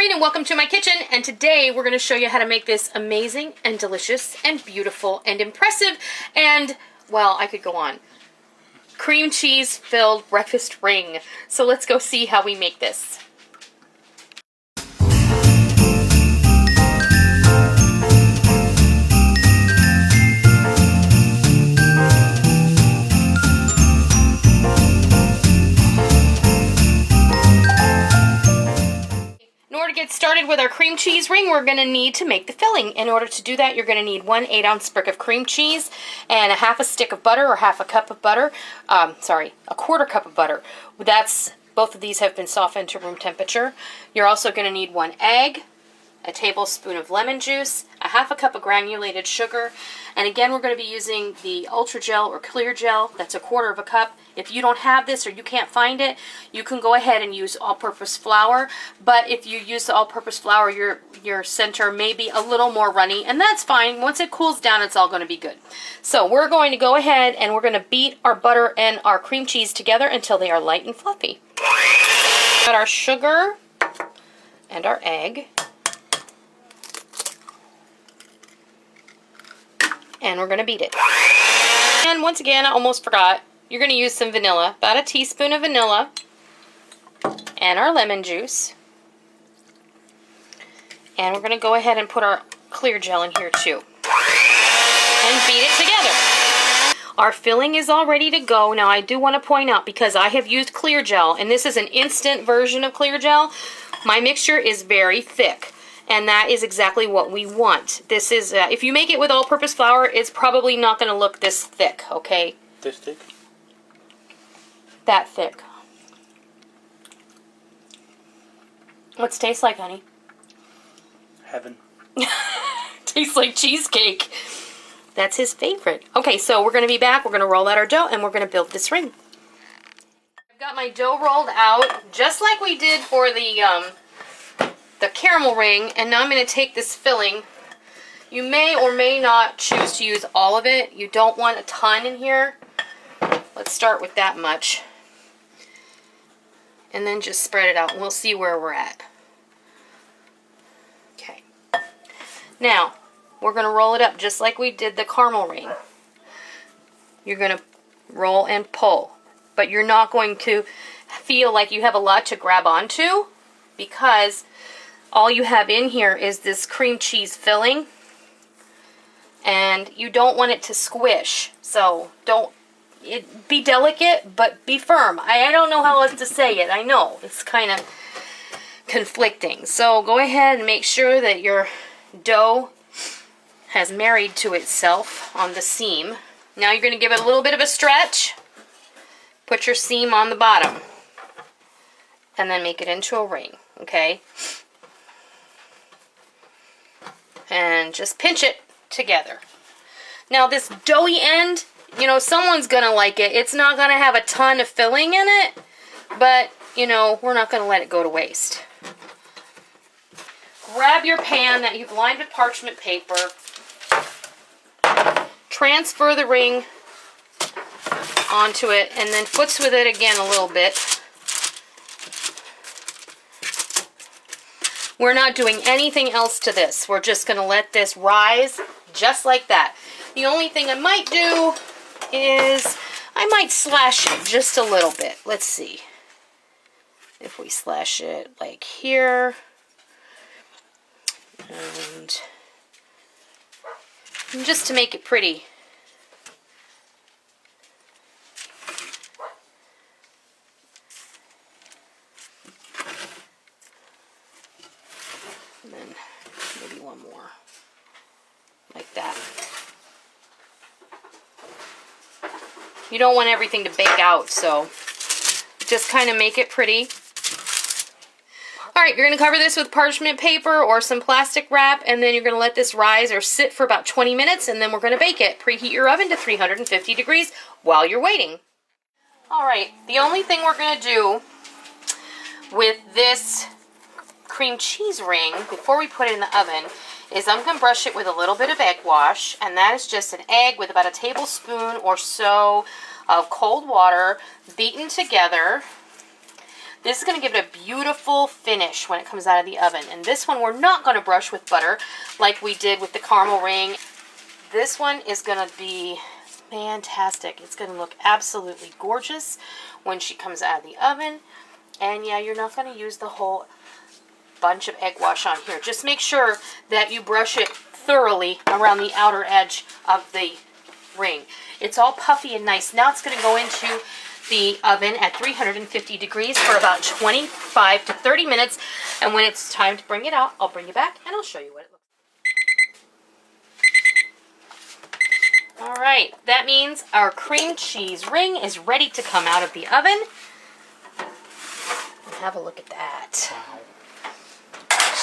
Noreen and welcome to my kitchen, and today we're going to show you how to make this amazing and delicious and beautiful and impressive and, well, I could go on, cream cheese filled breakfast ring. So let's go see how we make this. In order to get started with our cream cheese ring, we're going to need to make the filling. In order to do that, you're going to need 1 8-ounce brick of cream cheese and a half a stick of butter or half a cup of butter. A quarter cup of butter. Both of these have been softened to room temperature. You're also going to need 1 egg, a tablespoon of lemon juice, a half a cup of granulated sugar, and again we're going to be using the ultra gel or clear gel. That's a quarter of a cup. If you don't have this or you can't find it, you can go ahead and use all-purpose flour, but if you use the all-purpose flour, your center may be a little more runny, and that's fine. Once it cools down, it's all going to be good. So we're going to go ahead and we're going to beat our butter and our cream cheese together until they are light and fluffy. Got our sugar and our egg. And we're going to beat it. And once again, I almost forgot, you're going to use some vanilla, about a teaspoon of vanilla, and our lemon juice. And we're going to go ahead and put our clear gel in here too. And beat it together. Our filling is all ready to go. Now I do want to point out, because I have used clear gel, and this is an instant version of clear gel, my mixture is very thick. And that is exactly what we want. This is, if you make it with all-purpose flour, it's probably not going to look this thick, okay? This thick? That thick. What's it taste like, honey? Heaven. Tastes like cheesecake. That's his favorite. Okay, so we're going to be back. We're going to roll out our dough, and we're going to build this ring. I've got my dough rolled out, just like we did for the caramel ring, and now I'm going to take this filling. You may or may not choose to use all of it. You don't want a ton in here. Let's start with that much. And then just spread it out, and we'll see where we're at. Okay. Now, we're going to roll it up just like we did the caramel ring. You're going to roll and pull, but you're not going to feel like you have a lot to grab onto, because all you have in here is this cream cheese filling, and you don't want it to squish. So be delicate, but be firm. I don't know how else to say it. I know it's kind of conflicting. So go ahead and make sure that your dough has married to itself on the seam. Now you're going to give it a little bit of a stretch. Put your seam on the bottom, and then make it into a ring, okay? And just pinch it together. Now this doughy end, you know, someone's gonna like it. It's not gonna have a ton of filling in it, but you know, we're not gonna let it go to waste. Grab your pan that you've lined with parchment paper. Transfer the ring onto it, and then futz with it again a little bit. We're not doing anything else to this. We're just going to let this rise just like that. The only thing I might do is I might slash it just a little bit. Let's see. If we slash it like here. And just to make it pretty. And then maybe one more, like that. You don't want everything to bake out, so just kind of make it pretty. Alright, you're going to cover this with parchment paper or some plastic wrap, and then you're going to let this rise or sit for about 20 minutes, and then we're going to bake it. Preheat your oven to 350 degrees while you're waiting. Alright, the only thing we're going to do with this cream cheese ring before we put it in the oven is I'm going to brush it with a little bit of egg wash, and that is just an egg with about a tablespoon or so of cold water beaten together. This is going to give it a beautiful finish when it comes out of the oven. And this one we're not going to brush with butter like we did with the caramel ring. This one is going to be fantastic. It's going to look absolutely gorgeous when she comes out of the oven. And yeah, you're not going to use the whole bunch of egg wash on here. Just make sure that you brush it thoroughly around the outer edge of the ring. It's all puffy and nice. Now it's going to go into the oven at 350 degrees for about 25 to 30 minutes. And when it's time to bring it out, I'll bring it back and I'll show you what it looks like. All right, that means our cream cheese ring is ready to come out of the oven. Have a look at that.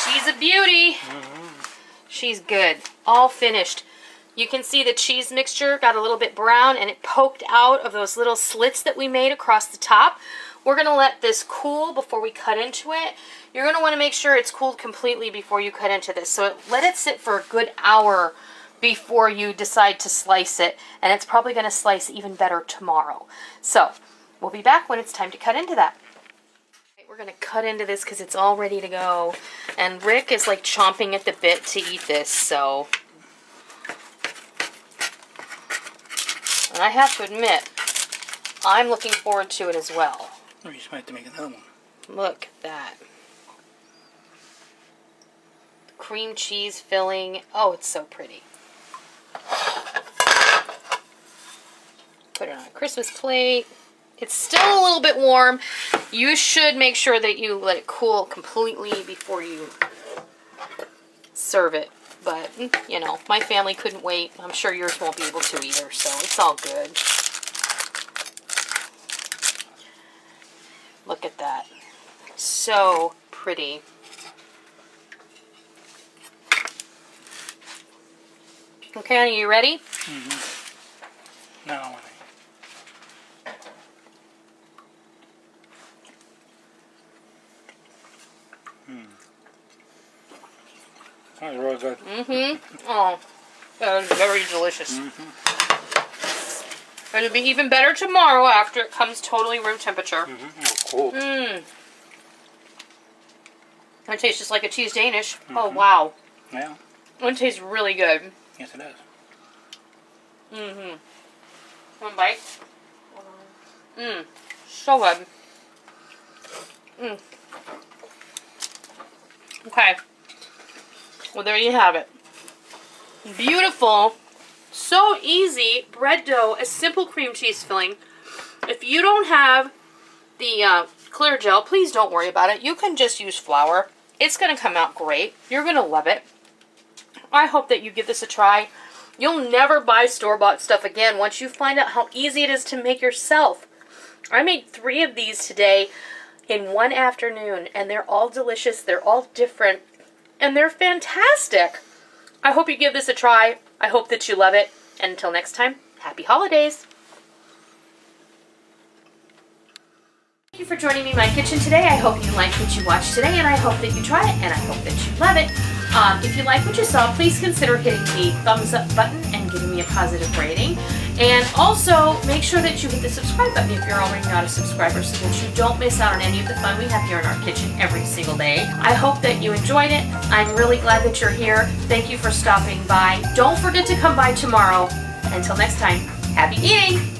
She's a beauty. She's good. All finished. You can see the cheese mixture got a little bit brown and it poked out of those little slits that we made across the top. We're going to let this cool before we cut into it. You're going to want to make sure it's cooled completely before you cut into this. So let it sit for a good hour before you decide to slice it. And it's probably going to slice even better tomorrow. So we'll be back when it's time to cut into that. We're going to cut into this because it's all ready to go. And Rick is like chomping at the bit to eat this, so. And I have to admit, I'm looking forward to it as well. You just might have to make another one. Look at that. The cream cheese filling. Oh, it's so pretty. Put it on a Christmas plate. It's still a little bit warm. You should make sure that you let it cool completely before you serve it. But, you know, my family couldn't wait. I'm sure yours won't be able to either, so it's all good. Look at that. So pretty. Okay, honey, you ready? Mm-hmm. No, honey. That was really good. Oh, that was very delicious. It'll be even better tomorrow after it comes totally room temperature. Oh, cool. It tastes just like a cheese Danish. Oh, wow. Yeah. It tastes really good. Yes, it does. One bite. So good. Okay. Well, there you have it. Beautiful, so easy bread dough, a simple cream cheese filling. If you don't have the clear gel, please don't worry about it. You can just use flour. It's going to come out great. You're going to love it. I hope that you give this a try. You'll never buy store-bought stuff again once you find out how easy it is to make yourself. I made 3 of these today in one afternoon, and they're all delicious. They're all different. And they're fantastic. I hope you give this a try. I hope that you love it. And until next time, happy holidays. Thank you for joining me in my kitchen today. I hope you liked what you watched today, and I hope that you try it, and I hope that you love it. If you like what you saw, please consider hitting the thumbs up button and giving me a positive rating. And also, make sure that you hit the subscribe button if you're already not a subscriber so that you don't miss out on any of the fun we have here in our kitchen every single day. I hope that you enjoyed it. I'm really glad that you're here. Thank you for stopping by. Don't forget to come by tomorrow. Until next time, happy eating!